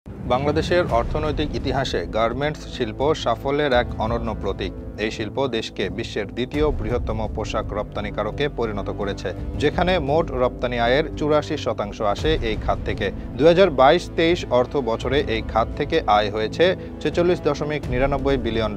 বাংলাদেশের অর্থনৈতিক ইতিহাসে গার্মেন্টস শিল্প সাফল্যের এক অনন্য প্রতীক। এই শিল্প দেশকে বিশ্বের দ্বিতীয় বৃহত্তম পোশাক রপ্তানিকারকে পরিণত করেছে, যেখানে মোট রপ্তানি আয়ের ৮৪% আসে এই খাত থেকে। ২০২২-২৩ অর্থ বছরে এই খাত থেকে আয় হয়েছে $৪৬.৯৯ বিলিয়ন,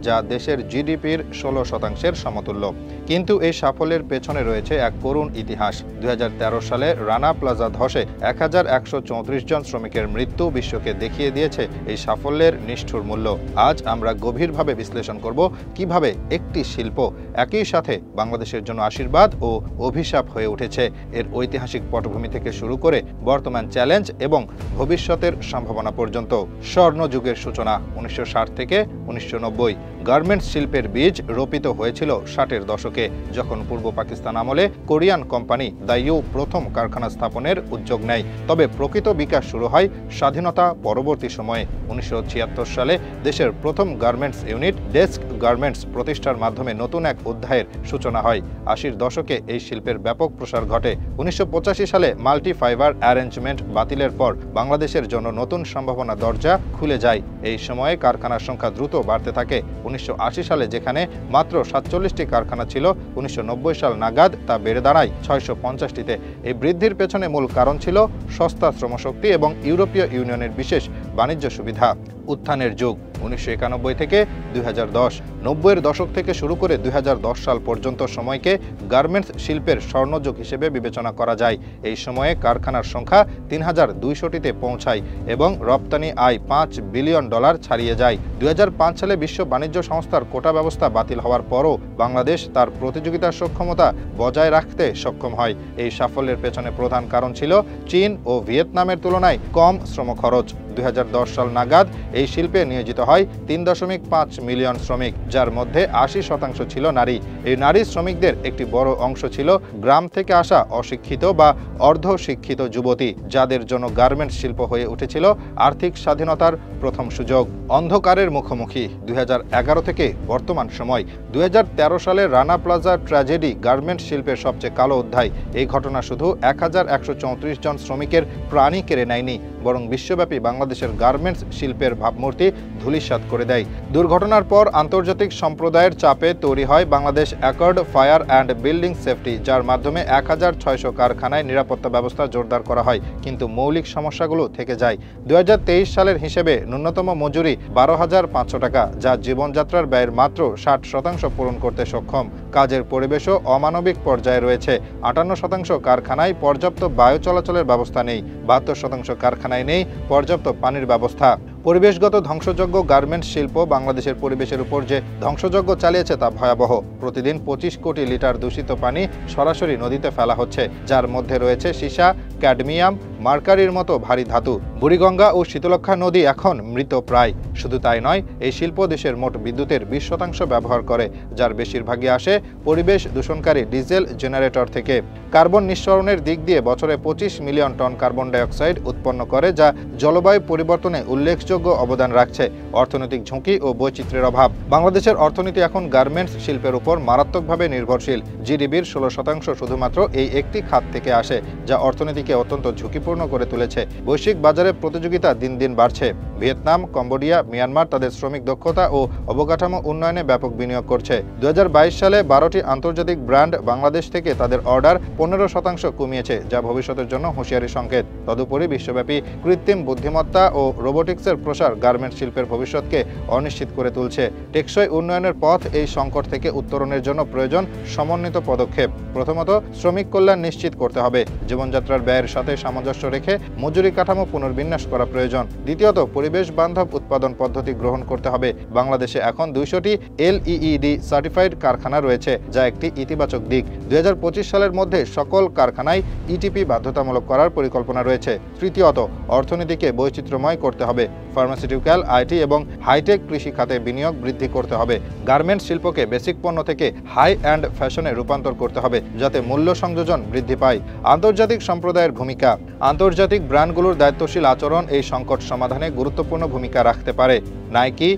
যা দেশের জিডিপির ১৬%-এর সমতুল্য। কিন্তু এই সাফল্যের পেছনে রয়েছে এক করুণ ইতিহাস। ২০১৩ সালে রানা প্লাজা ধসে ১১৩৪ জন শ্রমিকের মৃত্যু বিশ্বকে দেখিয়ে দিয়েছে এই সাফল্যের নিষ্ঠুর মূল্য। আজ আমরা গভীরভাবে বিশ্লেষণ করব কিভাবে একটি শিল্প একই সাথে বাংলাদেশের জন্য আশীর্বাদ ও অভিশাপ হয়ে উঠেছে, এর ঐতিহাসিক পটভূমি থেকে শুরু করে বর্তমান চ্যালেঞ্জ এবং ভবিষ্যতের সম্ভাবনা পর্যন্ত। স্বর্ণযুগের সূচনা ১৯৬০ থেকে ১৯৯০। গার্মেন্টস শিল্পের বীজ রোপিত হয়েছিল ৬০-এর দশকে, যখন পূর্ব পাকিস্তান আমলে কোরিয়ান কোম্পানি দাইউ প্রথম কারখানা স্থাপনের উদ্যোগ নেয়। তবে প্রকৃত বিকাশ শুরু হয় স্বাধীনতা পরবর্তী সময়ে। ১৯৭৬ সালে দেশের প্রথম গার্মেন্টস ইউনিট ডেস্ক গার্মেন্টস প্রতিষ্ঠার মাধ্যমে নতুন এক অধ্যায়ের সূচনা হয়। ৮০-র দশকে এই শিল্পের ব্যাপক প্রসার ঘটে। ১৯৮৫ সালে মাল্টি ফাইবার অ্যারেঞ্জমেন্ট বাতিলের পর বাংলাদেশের জন্য নতুন সম্ভাবনা দরজা খুলে যায়। এই সময়ে কারখানার সংখ্যা দ্রুত বাড়তে থাকে। ১৯৮০ সালে যেখানে মাত্র ৪৭টি কারখানা ছিল, ১৯৯০ সাল নাগাদ তা বেড়ে দাঁড়ায় ৬৫০টিতে। এই বৃদ্ধির পেছনে মূল কারণ ছিল সস্তা শ্রমশক্তি এবং ইউরোপীয় ইউনিয়নের বিশেষ বাণিজ্য সুবিধা। উত্থানের যুগ ১৯৯১ থেকে ২০১০। ৯০-এর দশক থেকে শুরু করে ২০১০ সাল পর্যন্ত সময়কে গার্মেন্টস শিল্পের স্বর্ণযুগ হিসেবে বিবেচনা করা যায়। এই সময়ে কারখানার সংখ্যা ৩,২০০টিতে পৌঁছায় এবং রপ্তানি আয় $৫ বিলিয়ন ছাড়িয়ে যায়। ২০০৫ সালে বিশ্ব বাণিজ্য সংস্থার কোটা ব্যবস্থা বাতিল হওয়ার পরও বাংলাদেশ তার প্রতিযোগিতা সক্ষমতা বজায় রাখতে সক্ষম হয়। এই সাফল্যের পেছনে প্রধান কারণ ছিল চীন ও ভিয়েতনামের তুলনায় কম শ্রম খরচ। ২০১০ সাল নাগাদ এই শিল্পে নিয়োজিত হয় ৩.৫ মিলিয়ন শ্রমিক, যার মধ্যে ৮০% ছিল নারী। এই নারী শ্রমিকদের একটি বড় অংশ ছিল গ্রাম থেকে আসা অশিক্ষিত বা অর্ধশিক্ষিত যুবতী, যাদের জন্য গার্মেন্টস শিল্প হয়ে উঠেছিল আর্থিক স্বাধীনতার প্রথম সুযোগ। অন্ধকারের মুখোমুখি ২০১১ থেকে বর্তমান সময়। ২০১৩ সালে রানা প্লাজা ট্র্যাজেডি গার্মেন্টস শিল্পের সবচেয়ে কালো অধ্যায়। এই ঘটনা শুধু ১১৩৪ জন শ্রমিকের প্রাণই কেড়ে নেয়নি, বরং বিশ্বব্যাপী বাংলাদেশের গার্মেন্টস শিল্পের ভাবমূর্তি ধূলিসাৎ করে দেয়। দুর্ঘটনার পর আন্তর্জাতিক সম্প্রদায়ের চাপে তৈরি হয় Bangladesh accord fire and building safety, যার মাধ্যমে ১৬০০ কারখানায় নিরাপত্তা ব্যবস্থা জোরদার করা হয়। কিন্তু মৌলিক সমস্যাগুলো থেকে যায়। ২০২৩ সালের হিসেবে ন্যূনতম মজুরি ১২,৫০০ টাকা, যা জীবনযাত্রার ব্যয়ের মাত্র ৬০% পূরণ করতে সক্ষম। কাজের পরিবেশও অমানবিক পর্যায়ে রয়েছে। ৫৮% কারখানায় পর্যাপ্ত বায়ু চলাচলের ব্যবস্থা নেই, ৭২% কারখানায় নেই পর্যাপ্ত পানির ব্যবস্থা। পরিবেশগত ধ্বংসযজ্ঞ গার্মেন্টস শিল্প বাংলাদেশের পরিবেশের উপর যে ধ্বংসযজ্ঞ চালিয়েছে তা ভয়াবহ। প্রতিদিন ২৫ কোটি লিটার দূষিত পানি সরাসরি নদীতে ফেলা হচ্ছে, যার মধ্যে রয়েছে সীসা, ক্যাডমিয়াম, মার্কারির মতো ভারী ধাতু। বুড়িগঙ্গা ও শীতলক্ষা নদী এখন মৃত প্রায়। শুধু তাই নয়, এই শিল্প দেশের মোট বিদ্যুতের ২০% ব্যবহার করে, যার বেশিরভাগই আসে পরিবেশ দূষণকারী ডিজেল জেনারেটর থেকে। কার্বন নিঃসরণের দিক দিয়ে বছরে ২৫ মিলিয়ন টন কার্বন ডাইঅক্সাইড উৎপন্ন করে, যা জলবায়ু পরিবর্তনে উল্লেখযোগ্য অবদান রাখছে। অর্থনৈতিক ঝুঁকি ও বৈচিত্র্যের অভাব। বাংলাদেশের অর্থনীতি এখন গার্মেন্টস শিল্পের উপর মারাত্মকভাবে নির্ভরশীল। জিডিপির ১৬% শুধুমাত্র এই একটি খাত থেকে আসে, যা অর্থনীতিকে অত্যন্ত ঝুঁকিপূর্ণ করে তুলেছে। বৈশ্বিক বাজারে প্রতিযোগিতা দিন দিন বাড়ছে। ভিয়েতনাম, কম্বোডিয়া, মিয়ানমার তাদের শ্রমিক দক্ষতা ও অবকাঠামো উন্নয়নে ব্যাপক বিনিয়োগ করছে। ২০২২ সালে ১২টি আন্তর্জাতিক ব্র্যান্ড বাংলাদেশ থেকে তাদের অর্ডার ১৫% কমিয়েছে, যা ভবিষ্যতের জন্য হুঁশিয়ারি সংকেত। তদুপরি বিশ্বব্যাপী কৃত্রিম বুদ্ধিমত্তা ও রোবোটিক্সের প্রসার গার্মেন্টস শিল্পের ভবিষ্যৎকে অনিশ্চিত করে তুলছে। টেকসই উন্নয়নের পথ এই সংকট থেকে উত্তরণের জন্য প্রয়োজন সমন্বিত পদক্ষেপ। প্রথমত, শ্রমিক কল্যাণ নিশ্চিত করতে হবে। জীবনযাত্রার ব্যয়ের সাথে সামঞ্জস্য রেখে মজুরি কাঠামো পুনর্বিন্যাস করা প্রয়োজন। দ্বিতীয়ত, পরিবেশ বান্ধব উৎপাদন পদ্ধতি গ্রহণ করতে হবে। বাংলাদেশে এখন ২০০টি LEED সার্টিফাইড কারখানা রয়েছে, যা একটি ইতিবাচক দিক। ২০২৫ সালের মধ্যে সকল কারখানায় ETP বাধ্যতামূলক করার পরিকল্পনা রয়েছে। তৃতীয়ত, অর্থনীতিকে বৈচিত্র্যময় করতে হবে। ফার্মাসিউটিক্যাল, IT এবং হাইটেক কৃষি খাতে বিনিয়োগ বৃদ্ধি করতে হবে। গার্মেন্টস শিল্পকে বেসিক পণ্য থেকে হাই অ্যান্ড ফ্যাশনে রূপান্তর করতে হবে, যাতে মূল্য সংযোজন বৃদ্ধি পায়। আন্তর্জাতিক সম্প্রদায়ের ভূমিকা। আন্তর্জাতিক ব্র্যান্ডগুলোর দায়িত্বশীল আচরণ এই সংকট সমাধানে গুরুত্বপূর্ণ ভূমিকা রাখতে পারে। নাইকি,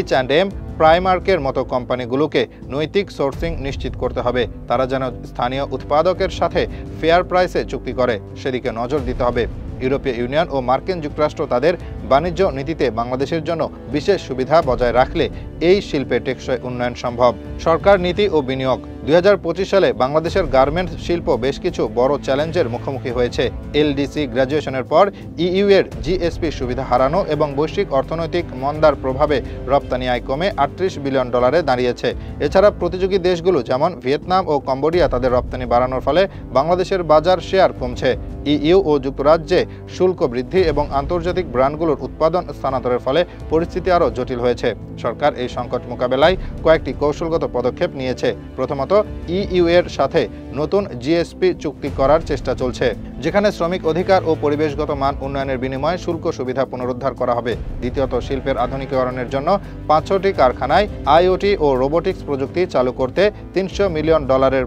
H&M, প্রাইমার্কের মতো কোম্পানিগুলোকে নৈতিক সোর্সিং নিশ্চিত করতে হবে। তারা যেন স্থানীয় উৎপাদকের সাথে ফেয়ার প্রাইসে চুক্তি করে, সেদিকে নজর দিতে হবে। ইউরোপীয় ইউনিয়ন ও মার্কিন যুক্তরাষ্ট্র তাদের বাণিজ্য নীতিতে বাংলাদেশের জন্য বিশেষ সুবিধা বজায় রাখলে এই শিল্পের টেকসই উন্নয়ন সম্ভব। সরকার নীতি ও বিনিয়োগ। 2025 সালে বাংলাদেশের গার্মেন্টস শিল্প বেশ কিছু বড় চ্যালেঞ্জের মুখোমুখি হয়েছে। এলডিসি গ্র্যাজুয়েশনের পর ইইউ এর জিএসপি সুবিধা হারানো এবং বৈশ্বিক অর্থনৈতিক মন্দার প্রভাবে রপ্তানি আয় কমে $38 বিলিয়ন দাঁড়িয়েছে। এছাড়া প্রতিযোগী দেশগুলো যেমন ভিয়েতনাম ও কম্বোডিয়া তাদের রপ্তানি বাড়ানোর ফলে বাংলাদেশের বাজার শেয়ার কমছে। ইইউ ও যুক্তরাজ্যে শুল্ক বৃদ্ধি এবং আন্তর্জাতিক ব্র্যান্ডগুলোর উৎপাদন স্থানান্তরের ফলে পরিস্থিতি আরও জটিল হয়েছে। সরকার এই সংকট মোকাবেলায় কয়েকটি কৌশলগত পদক্ষেপ নিয়েছে। প্রথমত, ইইউ এর সাথে নতুন জিএসপি চুক্তি করার চেষ্টা চলছে, যেখানে শ্রমিক অধিকার ও পরিবেশগত মান উন্নয়নের বিনিময়ে শুল্ক সুবিধা পুনরুদ্ধার করা হবে। দ্বিতীয়ত, শিল্পের আধুনিকীকরণের জন্য 5টি কারখানায় আইওটি ও রোবোটিক্স প্রযুক্তি চালু করতে $300 মিলিয়ন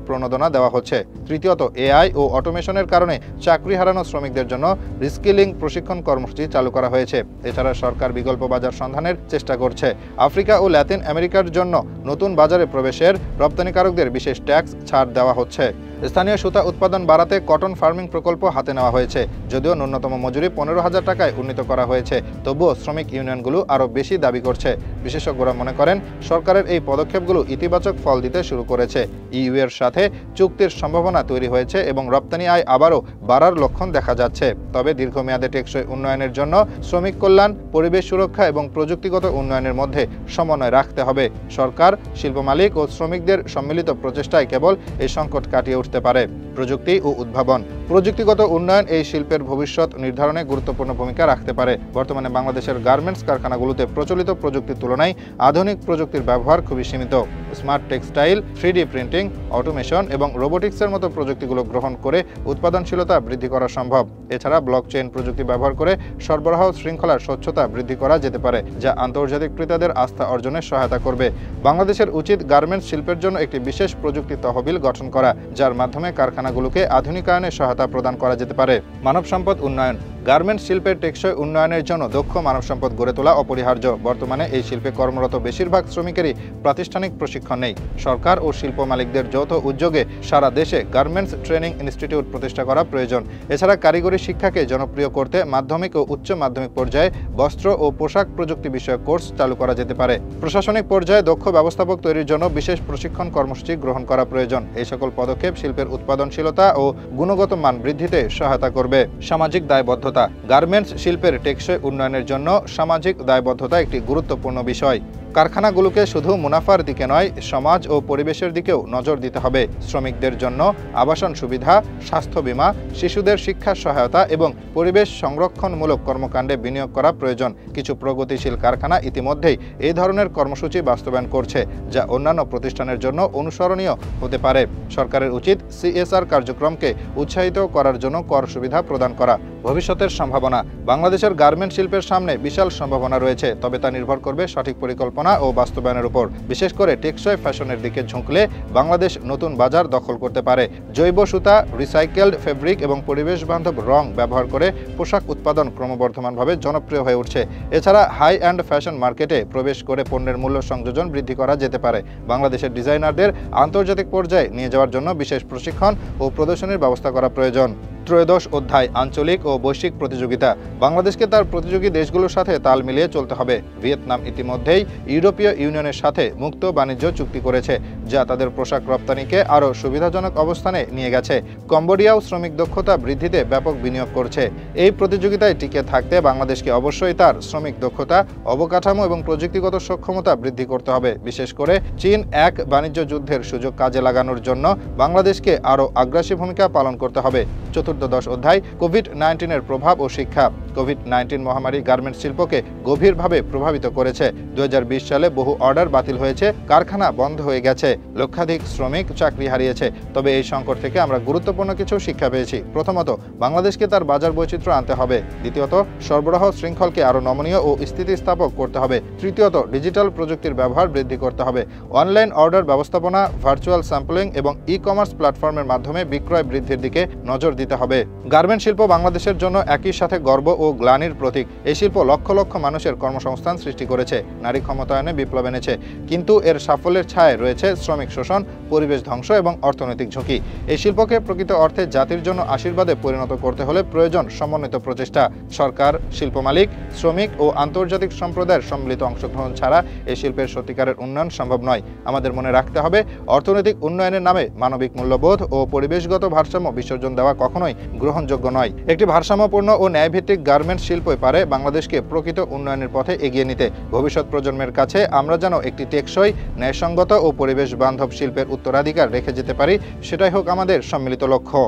প্রণোদনা দেওয়া হচ্ছে। তৃতীয়ত, এআই ও অটোমেশনের কারণে চাকরি হারানো শ্রমিকদের জন্য রিস্কিলিং প্রশিক্ষণ কর্মসূচি চালু করা হয়েছে। এছাড়া সরকার বিকল্প বাজার সন্ধানের চেষ্টা করছে। আফ্রিকা ও ল্যাতিন আমেরিকার জন্য নতুন বাজারে প্রবেশের রপ্তানিকারকদের বিশেষ ট্যাক্স ছাড় দেওয়া হচ্ছে। স্থানীয় সুতা উৎপাদন বাড়াতে কটন ফার্মিং প্রকল্প হাতে নেওয়া হয়েছে। যদিও ন্যূনতম মজুরি 15,000 টাকায় উন্নীত করা হয়েছে, তবুও শ্রমিক ইউনিয়নগুলো আরও বেশি দাবি করছে। বিশেষজ্ঞরা মনে করেন, সরকারের এই পদক্ষেপগুলো ইতিবাচক ফল দিতে শুরু করেছে। ইইউ এর সাথে চুক্তির সম্ভাবনা তৈরি হয়েছে এবং রপ্তানি আয় আবারও বাড়ার লক্ষণ দেখা যাচ্ছে। তবে দীর্ঘমেয়াদে টেকসই উন্নয়নের জন্য শ্রমিক কল্যাণ, পরিবেশ সুরক্ষা এবং প্রযুক্তিগত উন্নয়নের মধ্যে সমন্বয় রাখতে হবে। সরকার, শিল্প মালিক ও শ্রমিকদের সম্মিলিত প্রচেষ্টায় কেবল এই সংকট কাটিয়ে উঠতে পারে। প্রযুক্তি ও উদ্ভাবন। প্রযুক্তিগত উন্নয়ন এই শিল্পের ভবিষ্যৎ নির্ধারণে গুরুত্বপূর্ণ ভূমিকা রাখতে পারে। বর্তমানে বাংলাদেশের গার্মেন্টস কারখানাগুলোতে প্রচলিত প্রযুক্তির তুলনায় আধুনিক প্রযুক্তির ব্যবহার খুবই সীমিত। Smart textile, 3D printing, automation এবং রোবোটিক্সের মতো প্রযুক্তিগুলো গ্রহণ করে উৎপাদনশীলতা বৃদ্ধি করা সম্ভব। এছাড়া ব্লকচেইন প্রযুক্তি ব্যবহার করে সরবরাহ শৃঙ্খলার স্বচ্ছতা বৃদ্ধি করা যেতে পারে, যা আন্তর্জাতিক ক্রেতাদের আস্থা অর্জনে সহায়তা করবে। বাংলাদেশের উচিত গার্মেন্টস শিল্পের জন্য একটি বিশেষ প্রযুক্তি তহবিল গঠন করা, যার মাধ্যমে কারখানাগুলোকে আধুনিকায়নে সহায়তা প্রদান করা যেতে পারে। মানব সম্পদ উন্নয়ন। গার্মেন্টস শিল্পের টেকসই উন্নয়নের জন্য দক্ষ মানব সম্পদ গড়ে তোলা অপরিহার্য। বর্তমানে এই শিল্পে কর্মরত বেশিরভাগ শ্রমিকেরই প্রাতিষ্ঠানিক প্রশিক্ষণ নেই। সরকার ও শিল্প মালিকদের যৌথ উদ্যোগে সারা দেশে গার্মেন্টস ট্রেনিং ইনস্টিটিউট প্রতিষ্ঠা করা প্রয়োজন। এছাড়া কারিগরি শিক্ষাকে জনপ্রিয় করতে মাধ্যমিক ও উচ্চ মাধ্যমিক পর্যায়ে বস্ত্র ও পোশাক প্রযুক্তি বিষয়ক কোর্স চালু করা যেতে পারে। প্রশাসনিক পর্যায়ে দক্ষ ব্যবস্থাপক তৈরির জন্য বিশেষ প্রশিক্ষণ কর্মসূচি গ্রহণ করা প্রয়োজন। এই সকল পদক্ষেপ শিল্পের উৎপাদনশীলতা ও গুণগত মান বৃদ্ধিতে সহায়তা করবে। সামাজিক দায়বদ্ধতা। গার্মেন্টস শিল্পের টেকসই উন্নয়নের জন্য সামাজিক দায়বদ্ধতা একটি গুরুত্বপূর্ণ বিষয়। কারখানাগুলোকে শুধু মুনাফার দিকে নয়, সমাজ ও পরিবেশের দিকেও নজর দিতে হবে। শ্রমিকদের জন্য আবাসন সুবিধা, স্বাস্থ্য বীমা, শিশুদের শিক্ষা সহায়তা এবং পরিবেশ সংরক্ষণমূলক কর্মকাণ্ডে বিনিয়োগ করা প্রয়োজন। কিছু প্রগতিশীল কারখানা ইতিমধ্যেই এই ধরনের কর্মসূচি বাস্তবায়ন করছে, যা অন্যান্য প্রতিষ্ঠানের জন্য অনুসরণীয় হতে পারে। সরকারের উচিত সিএসআর কার্যক্রমকে উৎসাহিত করার জন্য কর সুবিধা প্রদান করা। ভবিষ্যতের সম্ভাবনা। বাংলাদেশের গার্মেন্ট শিল্পের সামনে বিশাল সম্ভাবনা রয়েছে, তবে তা নির্ভর করবে সঠিক পরিকল্পনা ও বাস্তবায়নের উপর। বিশেষ করে টেকসই ফ্যাশনের দিকে ঝুঁকলে বাংলাদেশ নতুন বাজার দখল করতে পারে। জৈব সুতা, রিসাইকেলড ফেব্রিক এবং পরিবেশ বান্ধব রং ব্যবহার করে পোশাক উৎপাদন ক্রমবর্ধমানভাবে জনপ্রিয় হয়ে উঠছে। এছাড়া হাই অ্যান্ড ফ্যাশন মার্কেটে প্রবেশ করে পণ্যের মূল্য সংযোজন বৃদ্ধি করা যেতে পারে। বাংলাদেশের ডিজাইনারদের আন্তর্জাতিক পর্যায়ে নিয়ে যাওয়ার জন্য বিশেষ প্রশিক্ষণ ও প্রদর্শনীর ব্যবস্থা করা প্রয়োজন। ত্রয়োদশ অধ্যায়, আঞ্চলিক ও বৈশ্বিক প্রতিযোগিতা। বাংলাদেশকে তার প্রতিযোগী দেশগুলোর সাথে তাল মিলিয়ে চলতে হবে। ভিয়েতনাম ইতিমধ্যেই ইউরোপীয় ইউনিয়নের সাথে মুক্ত বাণিজ্য চুক্তি করেছে, যা তাদের পোশাক রপ্তানিকে আরও সুবিধাজনক অবস্থানে নিয়ে গেছে। কম্বোডিয়াও শ্রমিক দক্ষতা বৃদ্ধিতে ব্যাপক বিনিয়োগ করছে। এই প্রতিযোগিতায় টিকে থাকতে বাংলাদেশকে অবশ্যই তার শ্রমিক দক্ষতা, অবকাঠামো এবং প্রযুক্তিগত সক্ষমতা বৃদ্ধি করতে হবে। বিশেষ করে চীন এক বাণিজ্য যুদ্ধের সুযোগ কাজে লাগানোর জন্য বাংলাদেশকে আরও আগ্রাসী ভূমিকা পালন করতে হবে। চতুর্দশ অধ্যায়, কোভিড-19 প্রভাব ও শিক্ষা। কোভিড-19 মহামারী গার্মেন্টস শিল্পকে গভীরভাবে প্রভাবিত করেছে। 2020 সালে বহু অর্ডার বাতিল হয়েছে, কারখানা বন্ধ হয়ে গেছে, লক্ষাধিক শ্রমিক চাকরি হারিয়েছে। তবে এই সংকট থেকে আমরা গুরুত্বপূর্ণ কিছু শিক্ষা পেয়েছি। প্রথমত, বাংলাদেশকে তার বাজার বৈচিত্র্য আনতে হবে। দ্বিতীয়ত, সরবরাহ শৃঙ্খলকে আরও নমনীয় ও স্থিতিস্থাপক করতে হবে। তৃতীয়ত, ডিজিটাল প্রযুক্তির ব্যবহার বৃদ্ধি করতে হবে। অনলাইন অর্ডার ব্যবস্থাপনা, ভার্চুয়াল স্যাম্পলিং এবং ই-কমার্স প্ল্যাটফর্মের মাধ্যমে বিক্রয় বৃদ্ধির দিকে নজর দিতে হবে। গার্মেন্ট শিল্প বাংলাদেশের জন্য একই সাথে গর্ব ও গ্লানির প্রতীক। এই শিল্প লক্ষ লক্ষ মানুষের কর্মসংস্থান সৃষ্টি করেছে, নারী ক্ষমতায়নে বিপ্লব এনেছে, কিন্তু এর সাফল্যের ছায়ায় রয়েছে শ্রমিক শোষণ, পরিবেশ ধ্বংস এবং অর্থনৈতিক ঝুঁকি। এই শিল্পকে প্রকৃত অর্থে জাতির জন্য আশীর্বাদে পরিণত করতে হলে প্রয়োজন সমন্বিত প্রচেষ্টা। সরকার, শিল্প মালিক, শ্রমিক ও আন্তর্জাতিক সম্প্রদায়ের সম্মিলিত অংশগ্রহণ ছাড়া এই শিল্পের সত্যিকারের উন্নয়ন সম্ভব নয়। আমাদের মনে রাখতে হবে, অর্থনৈতিক উন্নয়নের নামে মানবিক মূল্যবোধ ও পরিবেশগত ভারসাম্য বিসর্জন দেওয়া কখনোই গ্রহণযোগ্য নয়। একটি ভারসাম্যপূর্ণ ও ন্যায়ভিত্তিক গার্মেন্টস শিল্পই পারে বাংলাদেশকে প্রকৃত উন্নয়নের পথে এগিয়ে নিতে। ভবিষ্যৎ প্রজন্মের কাছে আমরা যেন একটি টেকসই, ন্যায়সঙ্গত ও পরিবেশ বান্ধব শিল্পের উত্তরাধিকার রেখে যেতে পারি, সেটাই হোক আমাদের সম্মিলিত লক্ষ্য।